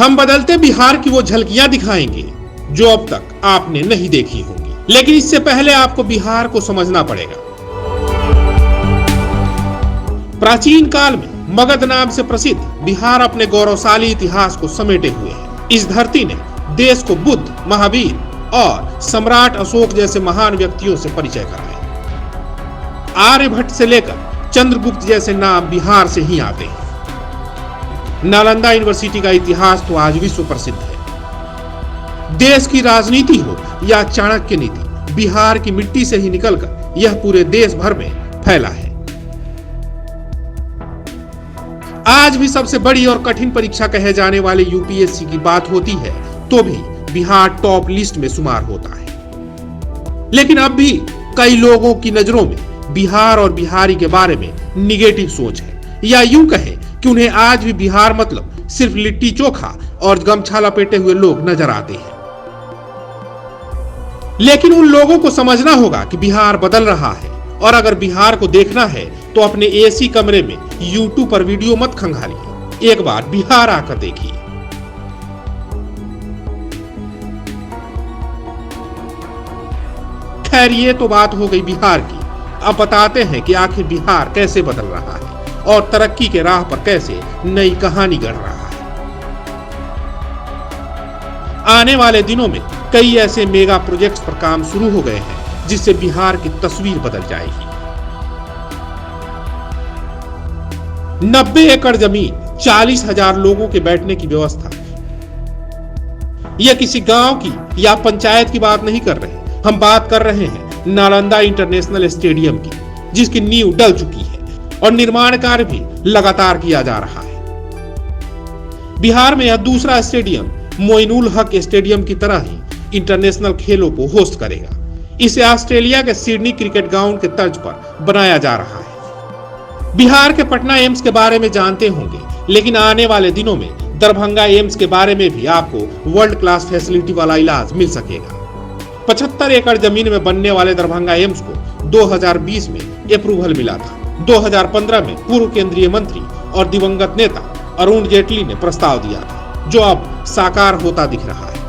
हम बदलते बिहार की वो झलकियां दिखाएंगे जो अब तक आपने नहीं देखी होंगी। लेकिन इससे पहले आपको बिहार को समझना पड़ेगा। प्राचीन काल में मगध नाम से प्रसिद्ध बिहार अपने गौरवशाली इतिहास को समेटे हुए है। इस धरती ने देश को बुद्ध, महावीर और सम्राट अशोक जैसे महान व्यक्तियों से परिचय कराया। आर्यभट्ट से लेकर चंद्रगुप्त जैसे नाम बिहार से ही आते हैं। नालंदा यूनिवर्सिटी का इतिहास तो आज विश्व प्रसिद्ध है। देश की राजनीति हो या चाणक्य नीति, बिहार की मिट्टी से ही निकलकर यह पूरे देश भर में फैला है। आज भी सबसे बड़ी और कठिन परीक्षा कहे जाने वाले यूपीएससी की बात होती है तो भी बिहार टॉप लिस्ट में शुमार होता है। लेकिन अब भी कई लोगों की नजरों में बिहार और बिहारी के बारे में निगेटिव सोच है, या यूं कहें कि उन्हें आज भी बिहार मतलब सिर्फ लिट्टी चोखा और गमछा लपेटे हुए लोग नजर आते हैं। लेकिन उन लोगों को समझना होगा कि बिहार बदल रहा है, और अगर बिहार को देखना है तो अपने एसी कमरे में यूट्यूब पर वीडियो मत खंगालिए, एक बार बिहार आकर देखिए। खैर, ये तो बात हो गई बिहार की। अब बताते हैं कि आखिर बिहार कैसे बदल रहा है और तरक्की के राह पर कैसे नई कहानी गढ़ रहा है। आने वाले दिनों में कई ऐसे मेगा प्रोजेक्ट्स पर काम शुरू हो गए हैं जिससे बिहार की तस्वीर बदल जाएगी। 90 एकड़ जमीन, 40,000 लोगों के बैठने की व्यवस्था। यह किसी गांव की या पंचायत की बात नहीं कर रहे, हम बात कर रहे हैं नालंदा इंटरनेशनल स्टेडियम की, जिसकी नींव डल चुकी है और निर्माण कार्य भी लगातार किया जा रहा है। बिहार में यह दूसरा स्टेडियम मोइनुल हक स्टेडियम की तरह ही इंटरनेशनल खेलों को होस्ट करेगा। इसे ऑस्ट्रेलिया के सिडनी क्रिकेट ग्राउंड के तर्ज पर बनाया जा रहा है। बिहार के पटना एम्स के बारे में जानते होंगे, लेकिन आने वाले दिनों में दरभंगा एम्स के बारे में भी आपको वर्ल्ड क्लास फैसिलिटी वाला इलाज मिल सकेगा। 75 एकड़ जमीन में बनने वाले दरभंगा एम्स को 2020 में अप्रूवल मिला था। 2015 में पूर्व केंद्रीय मंत्री और दिवंगत नेता अरुण जेटली ने प्रस्ताव दिया था, जो अब साकार होता दिख रहा है।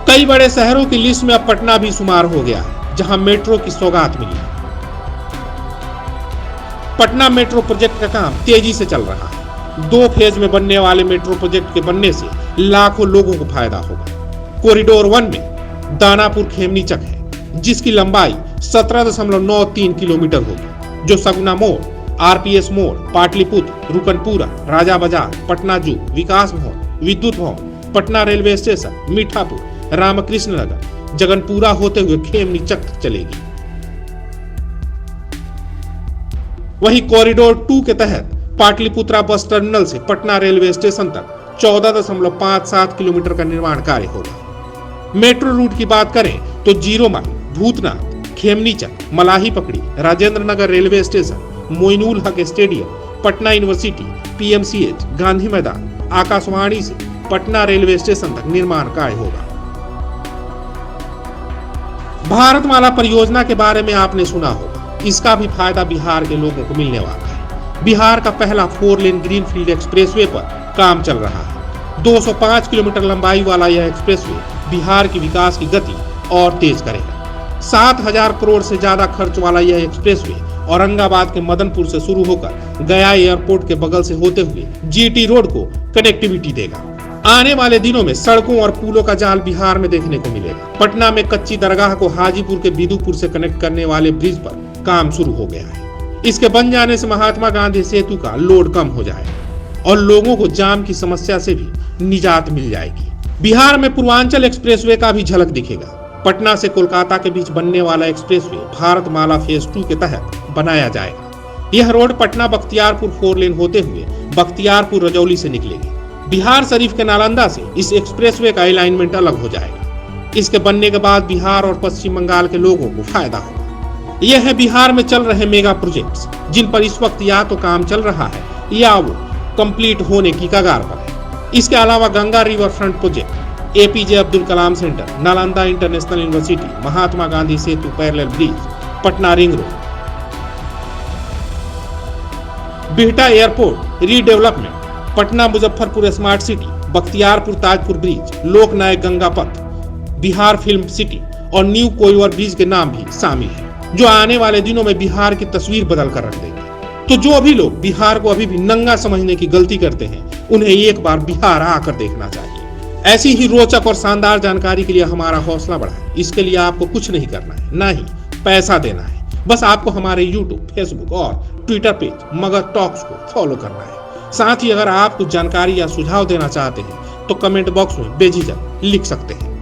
कई बड़े शहरों की लिस्ट में अब पटना भी शुमार हो गया है, जहां मेट्रो की सौगात मिली है। पटना मेट्रो प्रोजेक्ट का काम तेजी से चल रहा है। 2 फेज में बनने वाले मेट्रो प्रोजेक्ट के बनने से लाखों लोगों को फायदा होगा। कॉरिडोर 1 में दानापुर खेमनीचक है, जिसकी लंबाई 17.93 किलोमीटर होगी, जो सगुना मोड़, आरपीएस मोड़, पाटलिपुत्र, रुकनपुरा, राजा बाजार, पटना जू, विकास भवन, विद्युत भवन, पटना रेलवे स्टेशन, मीठापुर, रामकृष्ण नगर, जगनपुरा होते हुए खेमनीचक तक चलेगी। वहीं कॉरिडोर 2 के तहत पाटलिपुत्रा बस टर्मिनल से पटना रेलवे स्टेशन तक 14.57 किलोमीटर का निर्माण कार्य होगा। मेट्रो रूट की बात करें तो जीरो माइल, भूतनाथ, खेमनीचक, मलाही पकड़ी, Rajendra Nagar railway station, Moinul Haq stadium, Patna university, PMCH, Gandhi मैदान, आकाशवाणी से पटना रेलवे स्टेशन तक निर्माण कार्य होगा। भारतमाला परियोजना के बारे में आपने सुना होगा। इसका भी फायदा बिहार के लोगों को मिलने वाला है। बिहार का पहला 4 लेन ग्रीनफील्ड एक्सप्रेसवे पर काम चल रहा है। 205 किलोमीटर लंबाई वाला यह एक्सप्रेसवे बिहार की विकास की गति और तेज करेगा। 7,000 करोड़ से ज्यादा खर्च वाला यह एक्सप्रेसवे औरंगाबाद के मदनपुर से शुरू होकर गया एयरपोर्ट के बगल से होते हुए जीटी रोड को कनेक्टिविटी देगा। आने वाले दिनों में सड़कों और पुलों का जाल बिहार में देखने को मिलेगा। पटना में कच्ची दरगाह को हाजीपुर के बिदुपुर से कनेक्ट करने वाले ब्रिज पर काम शुरू हो गया है। इसके बन जाने से महात्मा गांधी सेतु का लोड कम हो जाएगा और लोगों को जाम की समस्या से भी निजात मिल जाएगी। बिहार में पूर्वांचल एक्सप्रेसवे का भी झलक दिखेगा। पटना से कोलकाता के बीच बनने वाला एक्सप्रेसवे भारतमाला फेज 2 के तहत बनाया जाएगा। यह रोड पटना बख्तियारपुर 4 लेन होते हुए बख्तियारपुर रजौली से निकलेगी। बिहार शरीफ के नालंदा से इस एक्सप्रेसवे का अलाइनमेंट अलग हो जाएगा। इसके बनने के बाद बिहार और पश्चिम बंगाल के लोगों को फायदा होगा। यह है बिहार में चल रहे मेगा प्रोजेक्ट्स, जिन पर इस वक्त या तो काम चल रहा है या वो कंप्लीट होने की कगार पर है। इसके अलावा Ganga river front project, APJ Abdul Kalam centre, Nalanda international university, Mahatma Gandhi Setu parallel bridge, Patna ring road, Bihta airport redevelopment, Patna Muzaffarpur smart city, Bakhtiyarpur Tajpur bridge, Loknayak Ganga Path, Bihar film city और न्यू कोइवर ब्रिज के नाम भी शामिल है, जो आने वाले दिनों में बिहार की तस्वीर बदल कर रख देंगे। तो जो भी लोग बिहार को अभी भी नंगा समझने की गलती करते हैं, उन्हें एक बार बिहार आकर देखना चाहिए। ऐसी ही रोचक और शानदार जानकारी के लिए हमारा हौसला बढ़ाएं। इसके लिए आपको कुछ नहीं करना है, ना ही पैसा देना है। बस आपको हमारे YouTube, Facebook और ट्विटर पेज मगध टॉक्स को फॉलो करना है। साथ ही अगर आप कुछ जानकारी या सुझाव देना चाहते हैं तो कमेंट बॉक्स में बेझिझक लिख सकते हैं।